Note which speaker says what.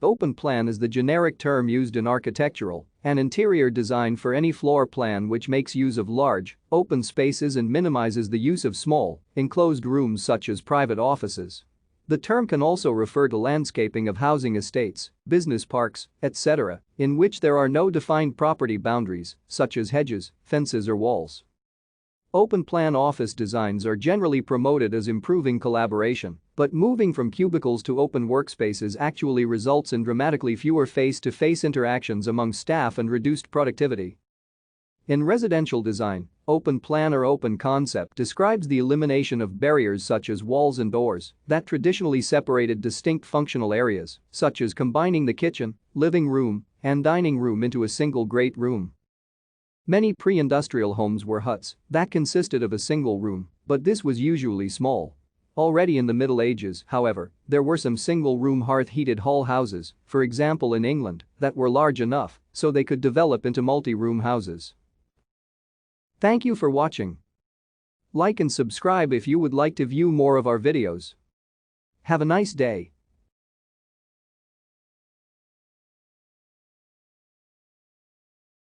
Speaker 1: Open plan is the generic term used in architectural and interior design for any floor plan which makes use of large, open spaces and minimizes the use of small, enclosed rooms such as private offices. The term can also refer to landscaping of housing estates, business parks, etc., in which there are no defined property boundaries, such as hedges, fences or walls. Open-plan office designs are generally promoted as improving collaboration, but moving from cubicles to open workspaces actually results in dramatically fewer face-to-face interactions among staff and reduced productivity. In residential design, open plan or open concept describes the elimination of barriers such as walls and doors that traditionally separated distinct functional areas, such as combining the kitchen, living room, and dining room into a single great room. Many pre-industrial homes were huts that consisted of a single room, but this was usually small. Already in the Middle Ages, however, there were some single-room hearth-heated hall houses, for example in England, that were large enough so they could develop into multi-room houses. Thank you for watching. Like and subscribe if you would like to view more of our videos. Have a nice day.